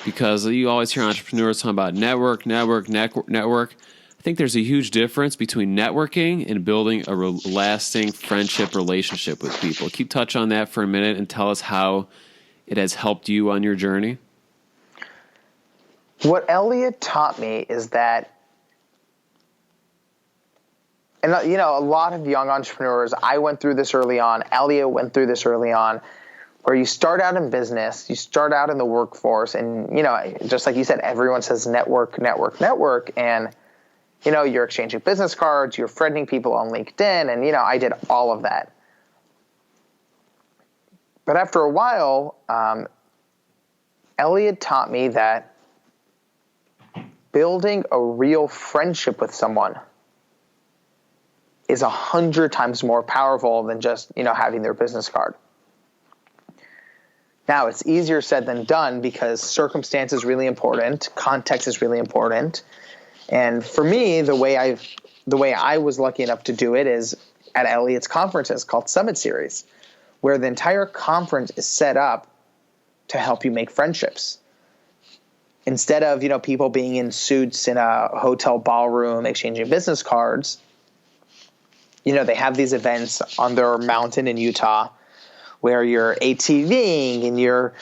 because you always hear entrepreneurs talking about network. I think there's a huge difference between networking and building a lasting friendship relationship with people. Keep touch on that for a minute and tell us how it has helped you on your journey.
What Elliot taught me is that, and a lot of young entrepreneurs, I went through this early on, Elliot went through this early on, where you start out in business, you start out in the workforce, and, just like you said, everyone says network, and, you're exchanging business cards, you're friending people on LinkedIn, and, I did all of that. But after a while, Elliot taught me that building a real friendship with someone is 100 times more powerful than just, having their business card. Now, it's easier said than done because circumstance is really important, context is really important. And for me, the way I was lucky enough to do it is at Elliot's conferences called Summit Series, where the entire conference is set up to help you make friendships. Instead of, people being in suits in a hotel ballroom exchanging business cards, they have these events on their mountain in Utah where you're ATVing and you're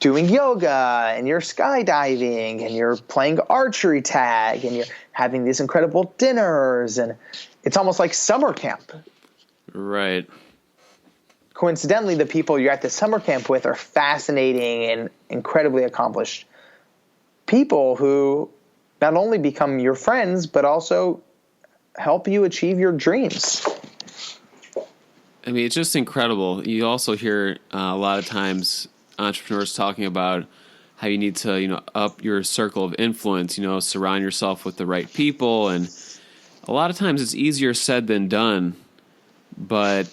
doing yoga and you're skydiving and you're playing archery tag and you're having these incredible dinners, and it's almost like summer camp.
Right.
Coincidentally, the people you're at the summer camp with are fascinating and incredibly accomplished people who not only become your friends, but also help you achieve your dreams.
I mean, it's just incredible. You also hear a lot of times entrepreneurs talking about how you need to, up your circle of influence, surround yourself with the right people. And a lot of times it's easier said than done, but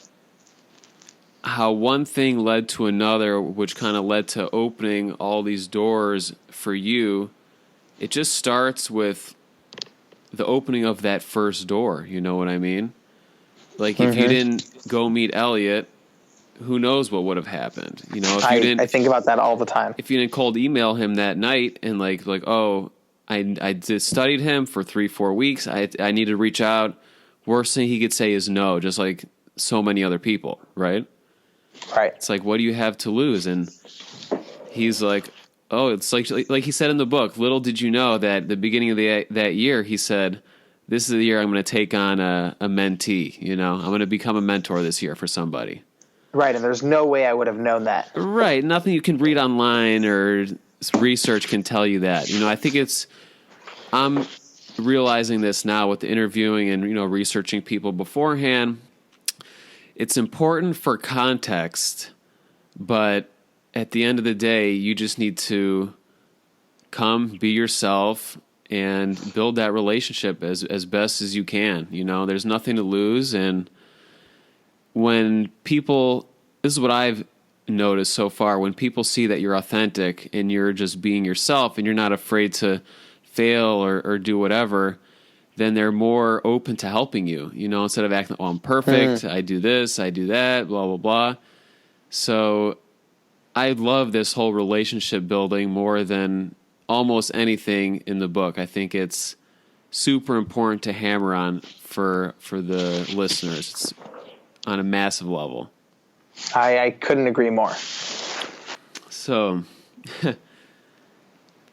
how one thing led to another, which kind of led to opening all these doors for you, it just starts with the opening of that first door. You know what I mean? Like, if you didn't go meet Elliot, who knows what would have happened? If you didn't,
I think about that all the time.
If you didn't cold email him that night and I just studied him for 3-4 weeks, I need to reach out. Worst thing he could say is no, just like so many other people, right?
Right.
It's like, what do you have to lose? And he's like, oh, it's like he said in the book, little did you know that at the beginning of that year, he said, this is the year I'm going to take on a mentee. I'm going to become a mentor this year for somebody.
Right, and there's no way I would have known that.
Right, nothing you can read online or research can tell you that. I think I'm realizing this now with the interviewing and, researching people beforehand. It's important for context, but at the end of the day, you just need to come, be yourself, and build that relationship as best as you can. There's nothing to lose. And when people, this is what I've noticed so far, when people see that you're authentic and you're just being yourself and you're not afraid to fail or do whatever, then they're more open to helping you, instead of acting, oh, I'm perfect, I do this, I do that, blah, blah, blah. So I love this whole relationship building more than almost anything in the book. I think it's super important to hammer on for the listeners. It's on a massive level.
I couldn't agree more.
So,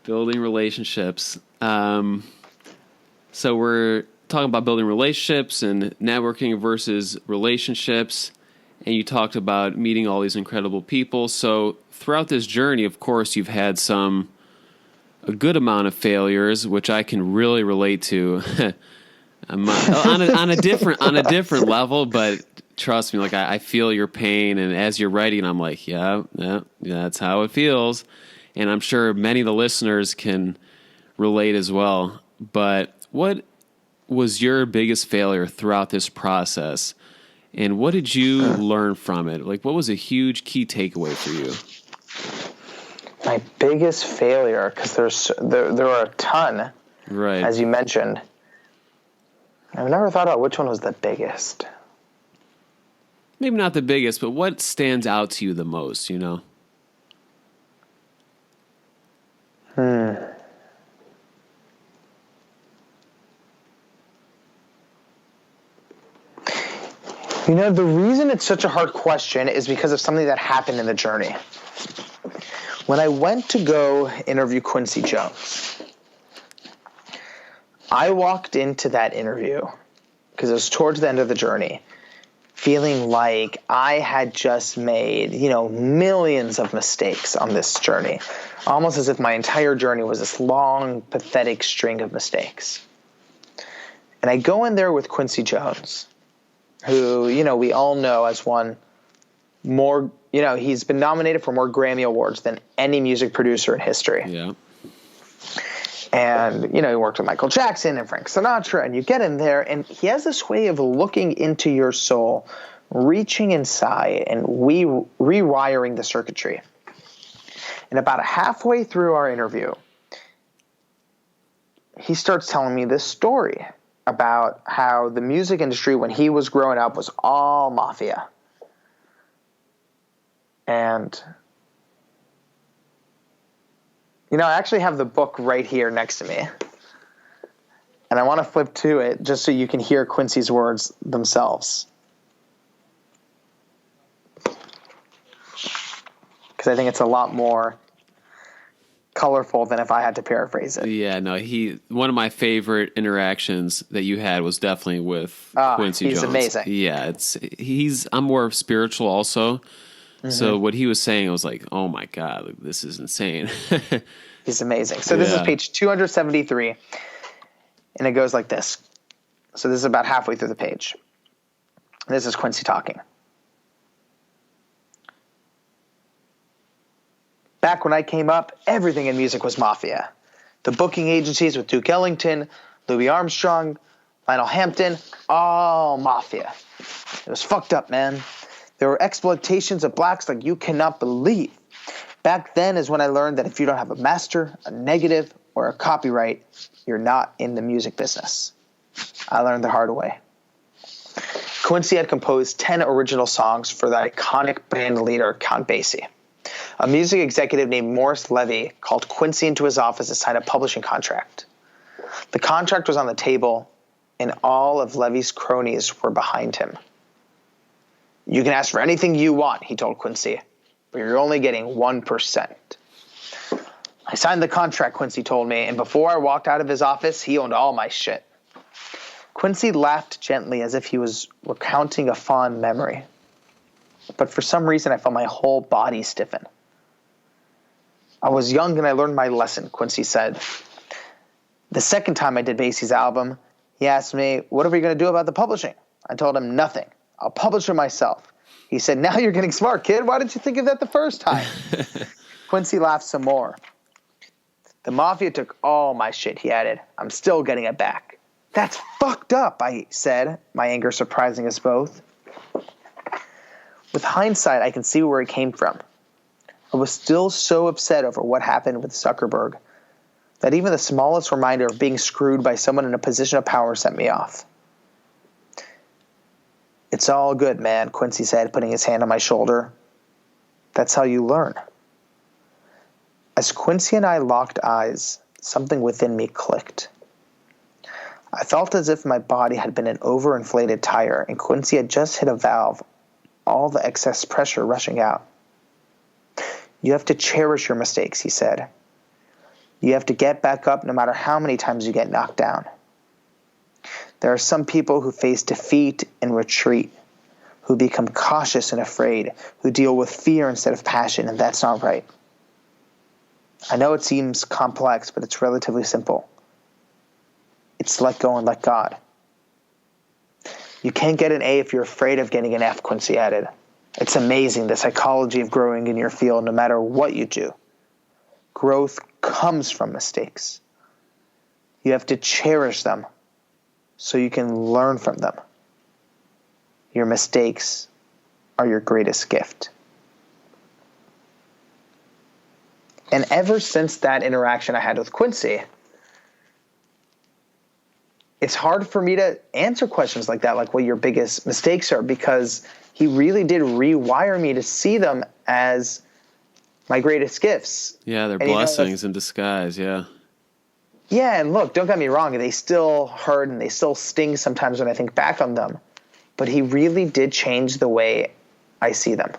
building relationships. So we're talking about building relationships and networking versus relationships. And you talked about meeting all these incredible people. So throughout this journey, of course, you've had a good amount of failures, which I can really relate to on a different level. But trust me, like I feel your pain, and as you're writing, I'm like, yeah, that's how it feels, and I'm sure many of the listeners can relate as well. But what was your biggest failure throughout this process, and what did you learn from it? Like, what was a huge key takeaway for you?
My biggest failure, because there are a ton,
right?
As you mentioned. I've never thought about which one was the biggest.
Maybe not the biggest, but what stands out to you the most,
The reason it's such a hard question is because of something that happened in the journey. When I went to go interview Quincy Jones, I walked into that interview, because it was towards the end of the journey, feeling like I had just made, millions of mistakes on this journey, almost as if my entire journey was this long, pathetic string of mistakes. And I go in there with Quincy Jones, who, we all know has won more, he's been nominated for more Grammy Awards than any music producer in history.
Yeah.
And, he worked with Michael Jackson and Frank Sinatra, and you get in there, and he has this way of looking into your soul, reaching inside and rewiring the circuitry. And about halfway through our interview, he starts telling me this story about how the music industry, when he was growing up, was all mafia. And I actually have the book right here next to me. And I want to flip to it just so you can hear Quincy's words themselves. Because I think it's a lot more colorful than if I had to paraphrase it.
Yeah, no, one of my favorite interactions that you had was definitely with Quincy Jones.
He's amazing.
Yeah, I'm more spiritual also. Mm-hmm. So what he was saying, I was like, oh my God, this is insane.
He's amazing. So this is page 273, and it goes like this. So this is about halfway through the page. This is Quincy talking. Back when I came up, everything in music was mafia. The booking agencies with Duke Ellington, Louis Armstrong, Lionel Hampton, all mafia. It was fucked up, man. There were exploitations of blacks like you cannot believe. Back then is when I learned that if you don't have a master, a negative, or a copyright, you're not in the music business. I learned the hard way. Quincy had composed 10 original songs for the iconic band leader, Count Basie. A music executive named Morris Levy called Quincy into his office to sign a publishing contract. The contract was on the table, and all of Levy's cronies were behind him. You can ask for anything you want, he told Quincy, but you're only getting 1%. I signed the contract, Quincy told me, and before I walked out of his office, he owned all my shit. Quincy laughed gently as if he was recounting a fond memory. But for some reason, I felt my whole body stiffen. I was young and I learned my lesson, Quincy said. The second time I did Basie's album, he asked me, what are we going to do about the publishing? I told him, nothing. I'll publish it myself. He said, now you're getting smart, kid. Why didn't you think of that the first time? Quincy laughed some more. The mafia took all my shit, he added. I'm still getting it back. That's fucked up, I said, my anger surprising us both. With hindsight, I can see where it came from. I was still so upset over what happened with Zuckerberg that even the smallest reminder of being screwed by someone in a position of power sent me off. It's all good, man, Quincy said, putting his hand on my shoulder. That's how you learn. As Quincy and I locked eyes, something within me clicked. I felt as if my body had been an overinflated tire and Quincy had just hit a valve, all the excess pressure rushing out. You have to cherish your mistakes, he said. You have to get back up no matter how many times you get knocked down. There are some people who face defeat and retreat, who become cautious and afraid, who deal with fear instead of passion, and that's not right. I know it seems complex, but it's relatively simple. It's let go and let God. You can't get an A if you're afraid of getting an F, Quincy added. It's amazing, the psychology of growing in your field no matter what you do. Growth comes from mistakes. You have to cherish them so you can learn from them. Your mistakes are your greatest gift. And ever since that interaction I had with Quincy, it's hard for me to answer questions like that, like what your biggest mistakes are, because he really did rewire me to see them as my greatest gifts.
Yeah, they're blessings in disguise, yeah.
Yeah, and look, don't get me wrong, they still hurt and they still sting sometimes when I think back on them. But he really did change the way I see them.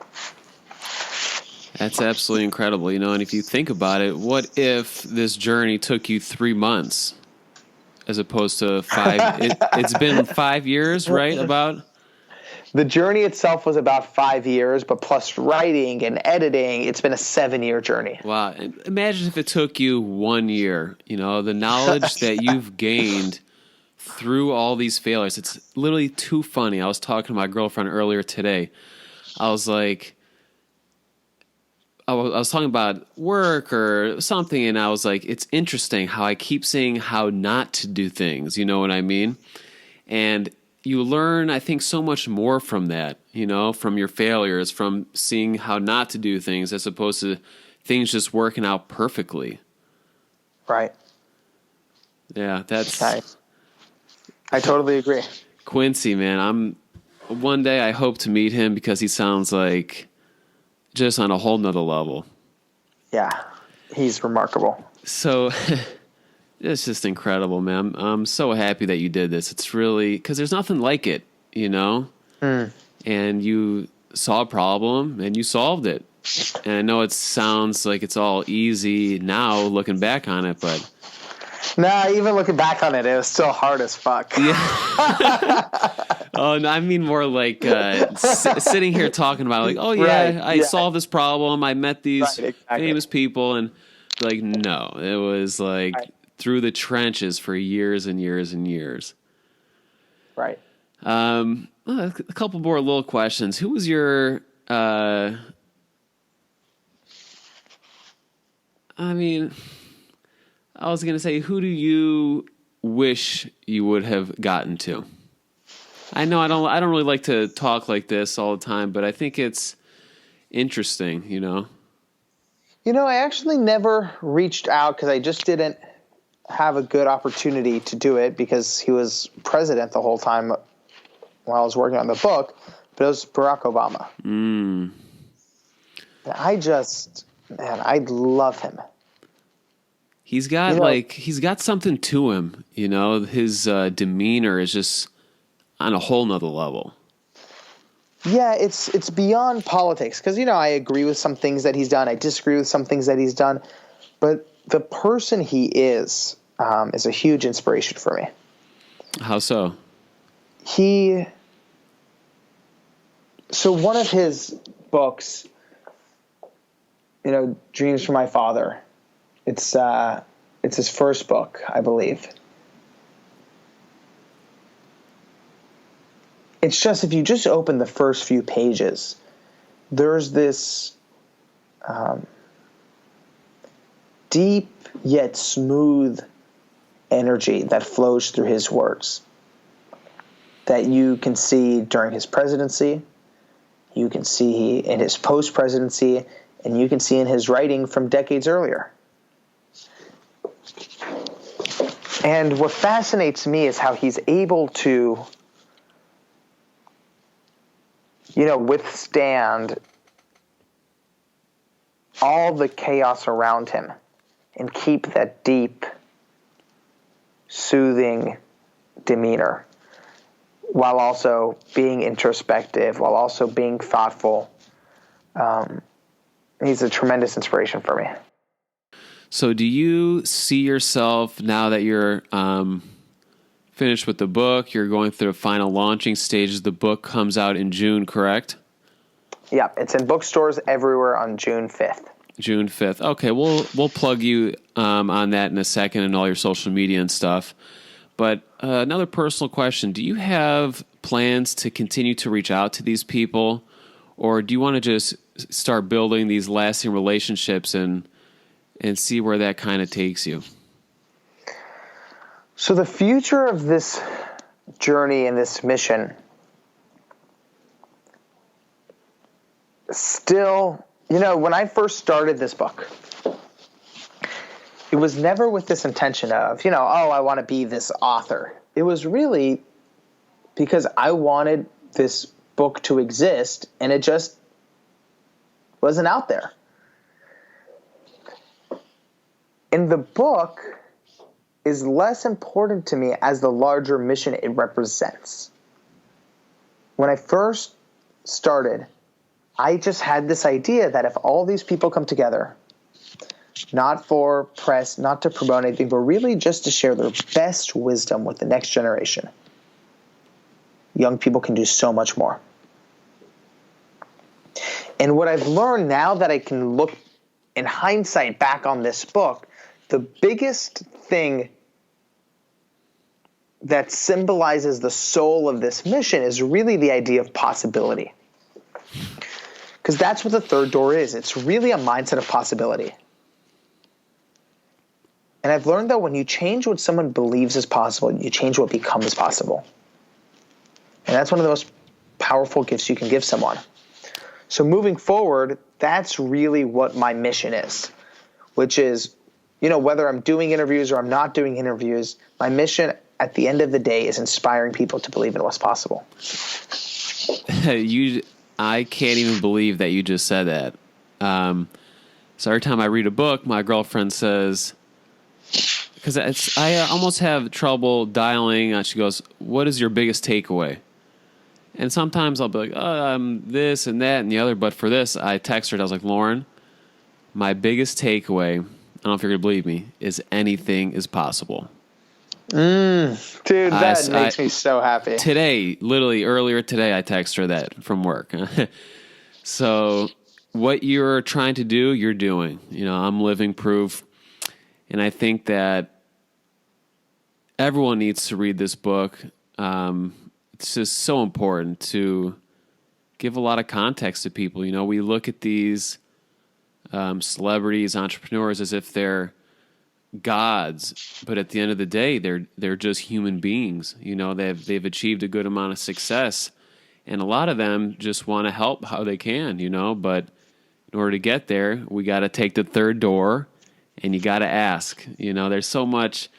That's absolutely incredible, and if you think about it, what if this journey took you 3 months as opposed to 5? It's been 5 years, right, about?
The journey itself was about 5 years, but plus writing and editing, it's been a 7-year journey.
Wow. Imagine if it took you 1 year, the knowledge that you've gained through all these failures. It's literally too funny. I was talking to my girlfriend earlier today. I was like, I was talking about work or something, and I was like, it's interesting how I keep saying how not to do things, you know what I mean? And you learn, I think, so much more from that, from your failures, from seeing how not to do things as opposed to things just working out perfectly.
Right.
Yeah, that's...
I totally agree.
Quincy, man, one day I hope to meet him because he sounds like just on a whole nother level.
Yeah, he's remarkable.
So... It's just incredible, man. I'm so happy that you did this. It's really, because there's nothing like it, And you saw a problem and you solved it. And I know it sounds like it's all easy now looking back on it, but...
Nah, even looking back on it, it was still hard as fuck.
Yeah. Oh, no, I mean more like sitting here talking about like, oh yeah, I solved this problem. I met these famous people, and like, no, it was like through the trenches for years and years and years.
Right.
A couple more little questions. Who was your? I mean, I was gonna say, who do you wish you would have gotten to? I know I don't really like to talk like this all the time, but I think it's interesting, you know.
You know, I actually never reached out because I just didn't have a good opportunity to do it because he was president the whole time while I was working on the book, but it was Barack Obama. And I love him.
He's got he's got something to him, you know. His demeanor is just on a whole nother level.
Yeah, it's beyond politics because, you know, I agree with some things that he's done. I disagree with some things that he's done. But the person he is a huge inspiration for me.
How so?
So one of his books, you know, Dreams from My Father, it's his first book, I believe. It's just, if you just open the first few pages, there's this deep yet smooth energy that flows through his words that you can see during his presidency, you can see in his post-presidency, and you can see in his writing from decades earlier. And what fascinates me is how he's able to, you know, withstand all the chaos around him and keep that deep, soothing demeanor while also being introspective, while also being thoughtful. He's a tremendous inspiration for me.
So do you see yourself, now that you're finished with the book, you're going through the final launching stages, the book comes out in June, correct?
Yeah, it's in bookstores everywhere on June 5th.
June 5th. Okay, we'll plug you on that in a second and all your social media and stuff. But another personal question, do you have plans to continue to reach out to these people, or do you want to just start building these lasting relationships and see where that kind of takes you?
So the future of this journey and this mission still, you know, when I first started this book, it was never with this intention of, you know, oh, I want to be this author. It was really because I wanted this book to exist, and it just wasn't out there. And the book is less important to me as the larger mission it represents. When I first started, I just had this idea that if all these people come together, not for press, not to promote anything, but really just to share their best wisdom with the next generation, young people can do so much more. And what I've learned now that I can look in hindsight back on this book, the biggest thing that symbolizes the soul of this mission is really the idea of possibility. Because that's what the third door is. It's really a mindset of possibility. And I've learned that when you change what someone believes is possible, you change what becomes possible. And that's one of the most powerful gifts you can give someone. So moving forward, that's really what my mission is, which is, you know, whether I'm doing interviews or I'm not doing interviews, my mission at the end of the day is inspiring people to believe in what's possible.
I can't even believe that you just said that. So every time I read a book, my girlfriend says, because I almost have trouble dialing. She goes, "What is your biggest takeaway?" And sometimes I'll be like, oh, I'm this and that and the other. But for this, I texted her. I was like, Lauren, my biggest takeaway, I don't know if you're going to believe me, is anything is possible.
Dude, that makes me so happy.
Today, literally earlier today, I texted her that from work. So what you're trying to do, you're doing. I'm living proof. And I think that everyone needs to read this book. It's just so important to give a lot of context to people. We look at these celebrities, entrepreneurs as if they're gods, but at the end of the day, they're just human beings. They've achieved a good amount of success, and a lot of them just want to help how they can. But in order to get there, we got to take the third door, and you got to ask. There's so much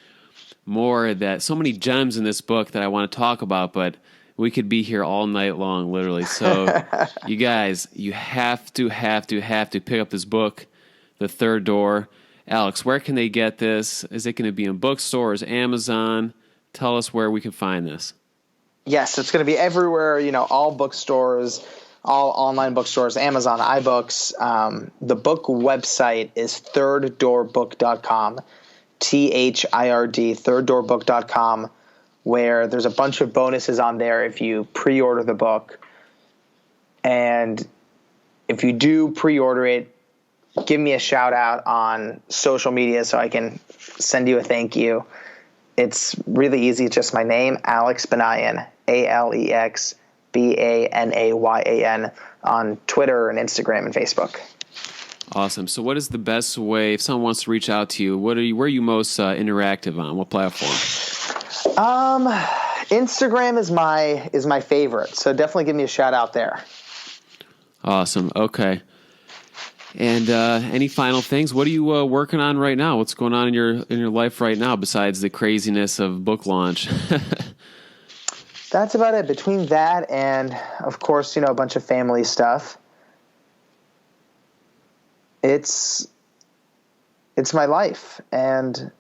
more so many gems in this book that I want to talk about, but we could be here all night long, literally. So you guys, you have to pick up this book, The Third Door. Alex, where can they get this? Is it going to be in bookstores, Amazon? Tell us where we can find this.
Yes, it's going to be everywhere, all bookstores, all online bookstores, Amazon, iBooks. The book website is thirddoorbook.com, THIRD, thirddoorbook.com, where there's a bunch of bonuses on there if you pre-order the book. And if you do pre-order it, give me a shout out on social media so I can send you a thank you. It's really easy. It's just my name, Alex Banayan, AlexBanayan, on Twitter and Instagram and Facebook.
Awesome. So what is the best way, if someone wants to reach out to you, where are you most interactive on? What platform?
Instagram is my favorite. So definitely give me a shout out there.
Awesome. Okay. And any final things? What are you working on right now? What's going on in your life right now besides the craziness of book launch?
That's about it. Between that and, of course, a bunch of family stuff. It's my life. And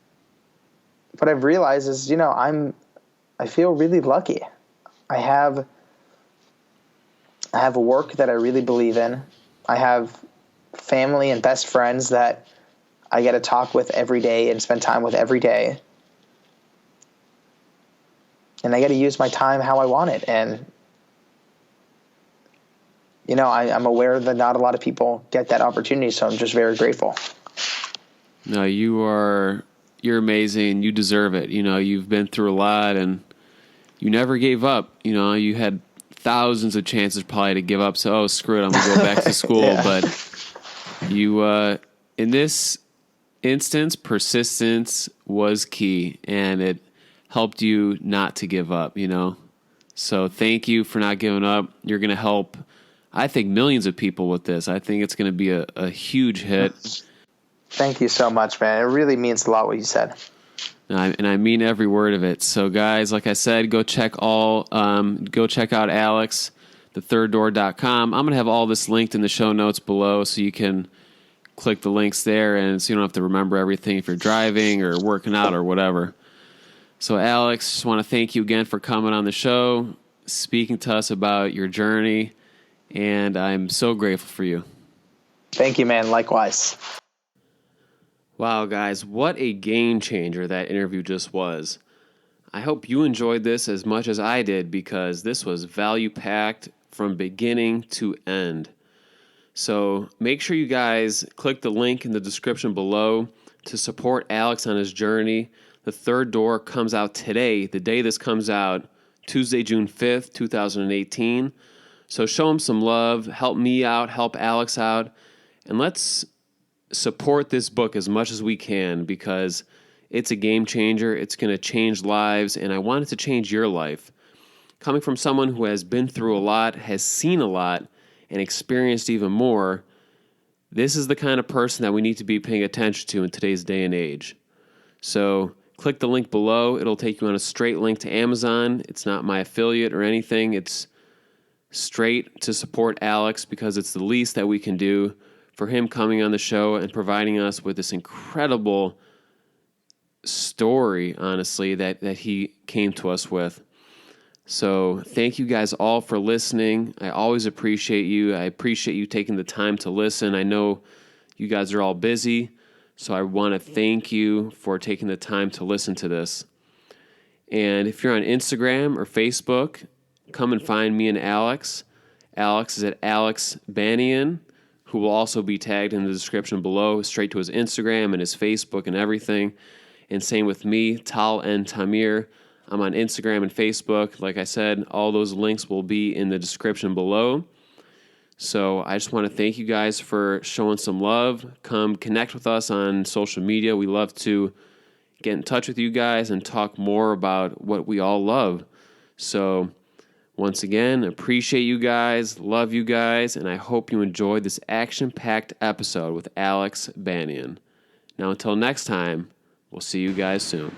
what I've realized is, I feel really lucky. I have a work that I really believe in. I have family and best friends that I get to talk with every day and spend time with every day. And I get to use my time how I want it. And, I'm aware that not a lot of people get that opportunity, so I'm just very grateful.
No, you're amazing. You deserve it. You've been through a lot and you never gave up. You had thousands of chances probably to give up. So, screw it, I'm going to go back to school. Yeah. But you, in this instance, persistence was key, and it helped you not to give up, So thank you for not giving up. You're going to help, I think, millions of people with this. I think it's going to be a huge hit.
Thank you so much, man. It really means a lot what you said.
And I mean every word of it. So, guys, like I said, go check out Alex, thethirddoor.com. I'm going to have all this linked in the show notes below so you can click the links there, and so you don't have to remember everything if you're driving or working out or whatever. So, Alex, just want to thank you again for coming on the show, speaking to us about your journey, and I'm so grateful for you.
Thank you, man. Likewise.
Wow, guys, what a game changer that interview just was. I hope you enjoyed this as much as I did, because this was value-packed from beginning to end. So make sure you guys click the link in the description below to support Alex on his journey. The Third Door comes out today, the day this comes out, Tuesday, June 5th, 2018. So show him some love, help me out, help Alex out, and let's support this book as much as we can, because it's a game changer. It's going to change lives, and I want it to change your life. Coming from someone who has been through a lot, has seen a lot, and experienced even more, this is the kind of person that we need to be paying attention to in today's day and age. So click the link below. It'll take you on a straight link to Amazon. It's not my affiliate or anything. It's straight to support Alex, because it's the least that we can do for him coming on the show and providing us with this incredible story, honestly, that he came to us with. So thank you guys all for listening. I always appreciate you. I appreciate you taking the time to listen. I know you guys are all busy, so I want to thank you for taking the time to listen to this. And if you're on Instagram or Facebook, come and find me and Alex. Alex is at Alex Banayan, who will also be tagged in the description below, straight to his Instagram and his Facebook and everything. And same with me, Tal and Tamir. I'm on Instagram and Facebook. Like I said, all those links will be in the description below. So I just want to thank you guys for showing some love. Come connect with us on social media. We love to get in touch with you guys and talk more about what we all love. So once again, appreciate you guys, love you guys, and I hope you enjoyed this action-packed episode with Alex Banayan. Now until next time, we'll see you guys soon.